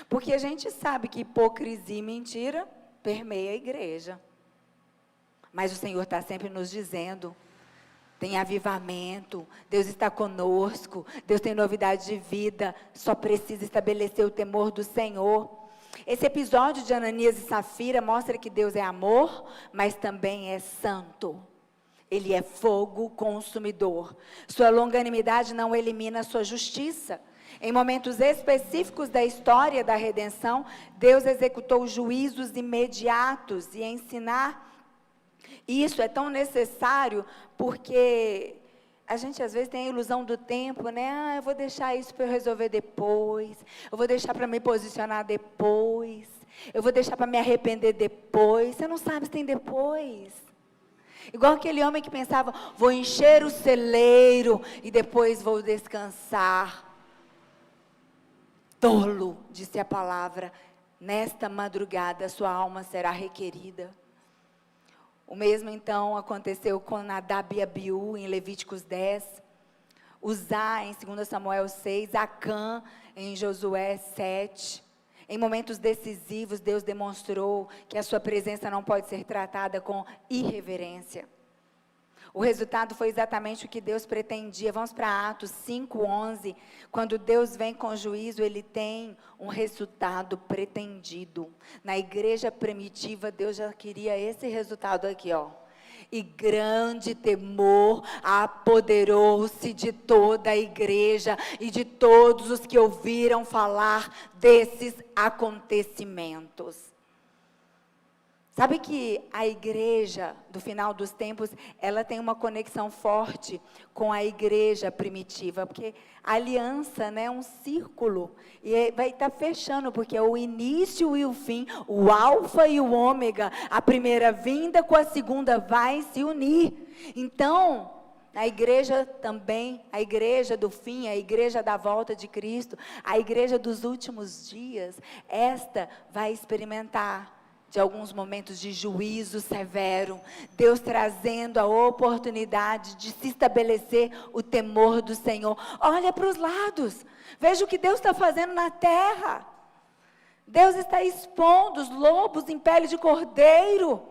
Porque a gente sabe que hipocrisia e mentira permeia a igreja. Mas o Senhor está sempre nos dizendo, tem avivamento, Deus está conosco, Deus tem novidade de vida, só precisa estabelecer o temor do Senhor. Esse episódio de Ananias e Safira mostra que Deus é amor, mas também é santo. Ele é fogo consumidor. Sua longanimidade não elimina sua justiça. Em momentos específicos da história da redenção, Deus executou juízos imediatos e ensinar. E isso é tão necessário porque a gente às vezes tem a ilusão do tempo, né? Eu vou deixar isso para eu resolver depois. Eu vou deixar para me posicionar depois. Eu vou deixar para me arrepender depois. Você não sabe se tem depois. Igual aquele homem que pensava, vou encher o celeiro e depois vou descansar. Tolo, disse a palavra, nesta madrugada sua alma será requerida. O mesmo então aconteceu com Nadab e Abiú em Levíticos 10, Uzá em 2 Samuel 6, Acã em Josué 7. Em momentos decisivos, Deus demonstrou que a sua presença não pode ser tratada com irreverência. O resultado foi exatamente o que Deus pretendia. Vamos para Atos 5:11. Quando Deus vem com juízo, Ele tem um resultado pretendido. Na igreja primitiva, Deus já queria esse resultado aqui, E grande temor apoderou-se de toda a igreja e de todos os que ouviram falar desses acontecimentos. Sabe que a igreja do final dos tempos, ela tem uma conexão forte com a igreja primitiva, porque a aliança, é um círculo, e vai estar fechando, porque é o início e o fim, o alfa e o ômega, a primeira vinda com a segunda vai se unir. Então, a igreja também, a igreja do fim, a igreja da volta de Cristo, a igreja dos últimos dias, esta vai experimentar de alguns momentos de juízo severo, Deus trazendo a oportunidade de se estabelecer o temor do Senhor. Olha para os lados, veja o que Deus está fazendo na terra. Deus está expondo os lobos em pele de cordeiro.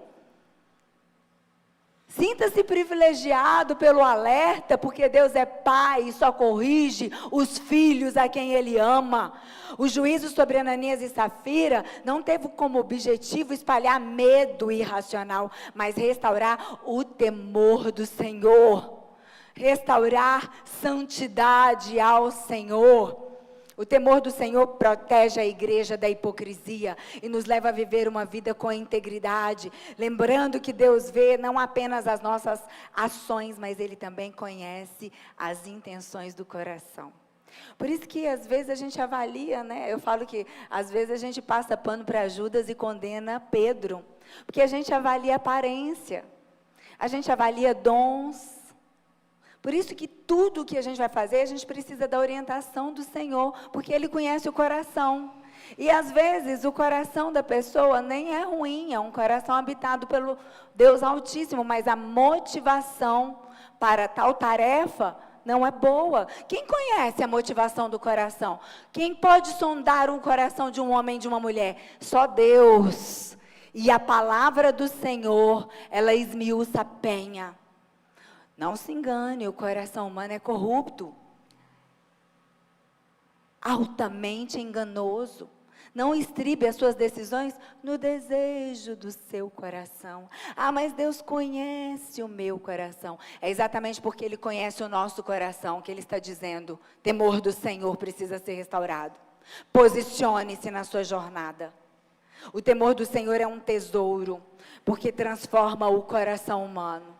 Sinta-se privilegiado pelo alerta, porque Deus é Pai e só corrige os filhos a quem Ele ama. O juízo sobre Ananias e Safira não teve como objetivo espalhar medo irracional, mas restaurar o temor do Senhor. Restaurar santidade ao Senhor. O temor do Senhor protege a igreja da hipocrisia e nos leva a viver uma vida com integridade, lembrando que Deus vê não apenas as nossas ações, mas Ele também conhece as intenções do coração. Por isso que às vezes a gente avalia, eu falo que às vezes a gente passa pano para Judas e condena Pedro, porque a gente avalia aparência, a gente avalia dons, Por isso que tudo que a gente vai fazer, a gente precisa da orientação do Senhor, porque Ele conhece o coração. E às vezes o coração da pessoa nem é ruim, é um coração habitado pelo Deus Altíssimo, mas a motivação para tal tarefa não é boa. Quem conhece a motivação do coração? Quem pode sondar o coração de um homem e de uma mulher? Só Deus. E a palavra do Senhor, ela esmiuça a penha. Não se engane, o coração humano é corrupto, altamente enganoso. Não estribe as suas decisões no desejo do seu coração. Ah, mas Deus conhece o meu coração. É exatamente porque Ele conhece o nosso coração que Ele está dizendo: temor do Senhor precisa ser restaurado. Posicione-se na sua jornada. O temor do Senhor é um tesouro, porque transforma o coração humano.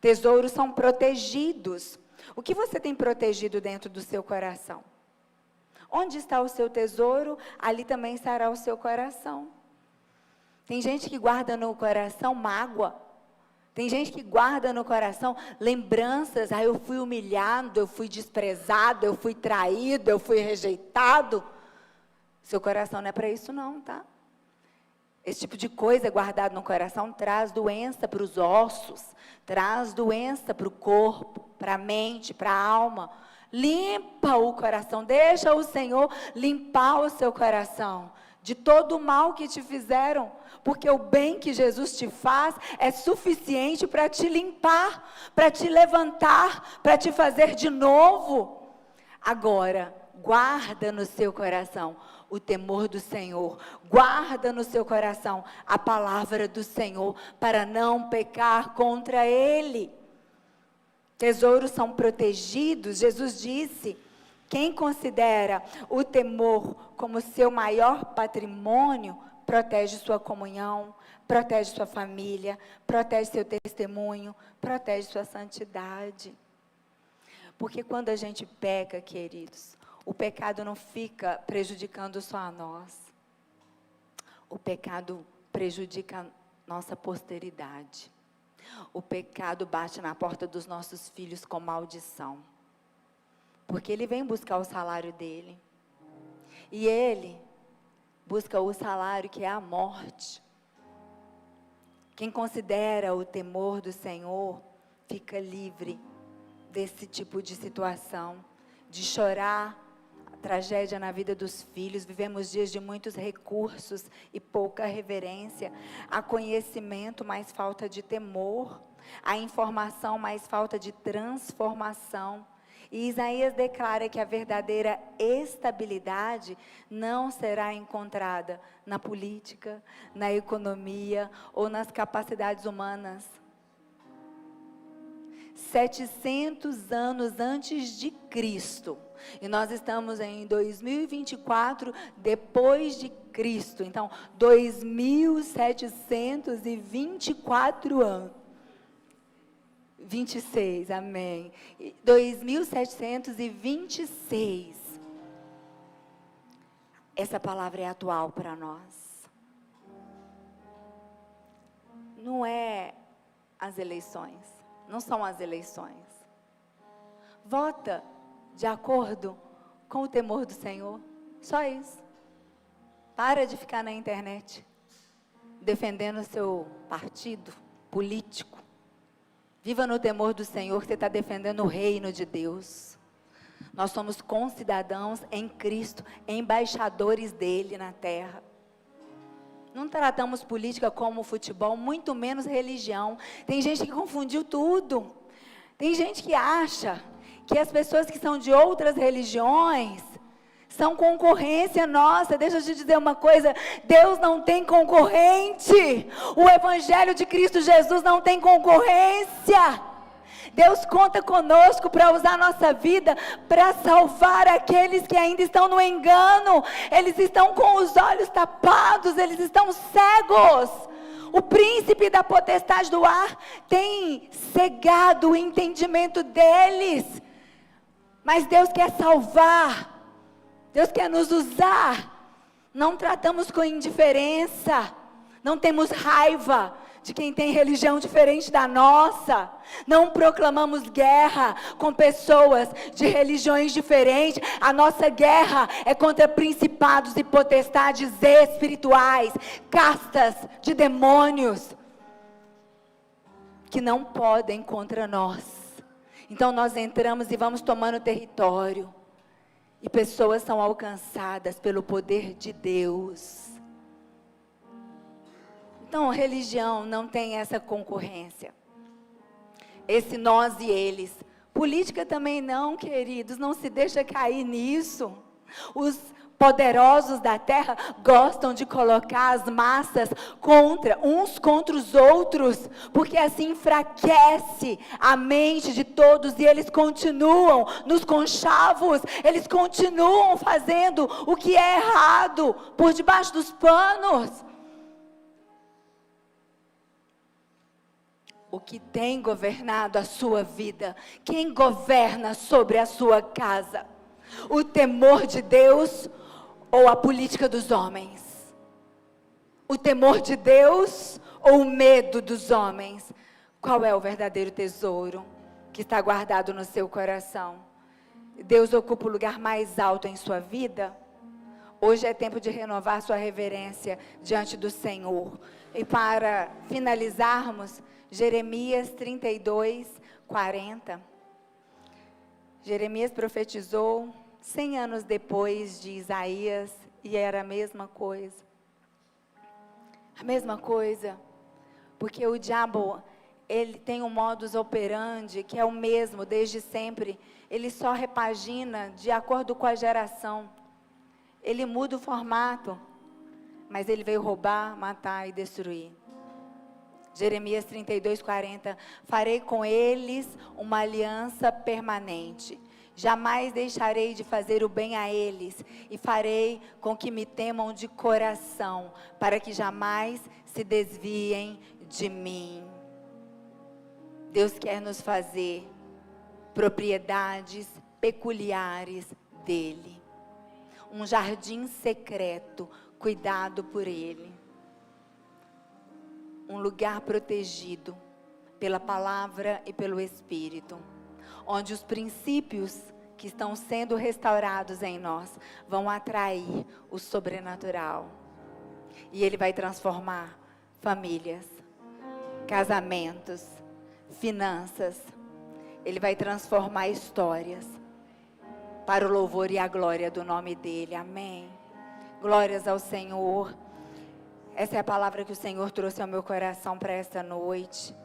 Tesouros são protegidos. O que você tem protegido dentro do seu coração? Onde está o seu tesouro, ali também estará o seu coração. Tem gente que guarda no coração mágoa. Tem gente que guarda no coração lembranças. Ah, eu fui humilhado, eu fui desprezado, eu fui traído, eu fui rejeitado. Seu coração não é para isso não, tá? Esse tipo de coisa guardado no coração traz doença para os ossos, traz doença para o corpo, para a mente, para a alma. Limpa o coração, deixa o Senhor limpar o seu coração de todo o mal que te fizeram, porque o bem que Jesus te faz é suficiente para te limpar, para te levantar, para te fazer de novo. Agora, guarda no seu coração o temor do Senhor, guarda no seu coração a palavra do Senhor, para não pecar contra Ele. Tesouros são protegidos. Jesus disse: quem considera o temor como seu maior patrimônio, protege sua comunhão, protege sua família, protege seu testemunho, protege sua santidade. Porque quando a gente peca, queridos, o pecado não fica prejudicando só a nós. O pecado prejudica a nossa posteridade. O pecado bate na porta dos nossos filhos com maldição. Porque ele vem buscar o salário dele. E ele busca o salário que é a morte. Quem considera o temor do Senhor, fica livre desse tipo de situação. De chorar a tragédia na vida dos filhos. Vivemos dias de muitos recursos e pouca reverência. Há conhecimento, mas falta de temor. Há informação, mas falta de transformação. E Isaías declara que a verdadeira estabilidade não será encontrada na política, na economia ou nas capacidades humanas. 700 anos antes de Cristo. E nós estamos em 2024 depois de Cristo. Então, 2724 anos. 26, amém. 2726. Essa palavra é atual para nós. Não é as eleições. Não são as eleições. Vota de acordo com o temor do Senhor. Só isso. Para de ficar na internet defendendo o seu partido político. Viva no temor do Senhor, que você está defendendo o reino de Deus. Nós somos concidadãos em Cristo, embaixadores dele na terra. Não tratamos política como futebol, muito menos religião. Tem gente que confundiu tudo. Tem gente que acha que as pessoas que são de outras religiões são concorrência nossa. Deixa eu te dizer uma coisa: Deus não tem concorrente. O Evangelho de Cristo Jesus não tem concorrência. Deus conta conosco para usar a nossa vida para salvar aqueles que ainda estão no engano. Eles estão com os olhos tapados, eles estão cegos. O príncipe da potestade do ar tem cegado o entendimento deles. Mas Deus quer salvar, Deus quer nos usar. Não tratamos com indiferença, não temos raiva de quem tem religião diferente da nossa. Não proclamamos guerra com pessoas de religiões diferentes. A nossa guerra é contra principados e potestades espirituais, castas de demônios que não podem contra nós. Então nós entramos e vamos tomando território. E pessoas são alcançadas pelo poder de Deus. Então, religião não tem essa concorrência. Esse nós e eles. Política também não, queridos, não se deixa cair nisso. Os poderosos da terra gostam de colocar as massas uns contra os outros, porque assim enfraquece a mente de todos e eles continuam nos conchavos, eles continuam fazendo o que é errado por debaixo dos panos. O que tem governado a sua vida? Quem governa sobre a sua casa? O temor de Deus ou a política dos homens? O temor de Deus ou o medo dos homens? Qual é o verdadeiro tesouro que está guardado no seu coração? Deus ocupa o lugar mais alto em sua vida? Hoje é tempo de renovar sua reverência diante do Senhor. E para finalizarmos, Jeremias 32, 40. Jeremias profetizou 100 anos depois de Isaías e era a mesma coisa. A mesma coisa. Porque o diabo, ele tem um modus operandi que é o mesmo desde sempre. Ele só repagina de acordo com a geração. Ele muda o formato. Mas ele veio roubar, matar e destruir. Jeremias 32, 40. Farei com eles uma aliança permanente. Jamais deixarei de fazer o bem a eles. E farei com que me temam de coração, para que jamais se desviem de mim. Deus quer nos fazer propriedades peculiares dele. Um jardim secreto, cuidado por ele. Um lugar protegido pela palavra e pelo Espírito, onde os princípios que estão sendo restaurados em nós vão atrair o sobrenatural. E ele vai transformar famílias, casamentos, finanças. Ele vai transformar histórias para o louvor e a glória do nome dele. Amém. Glórias ao Senhor. Essa é a palavra que o Senhor trouxe ao meu coração para esta noite.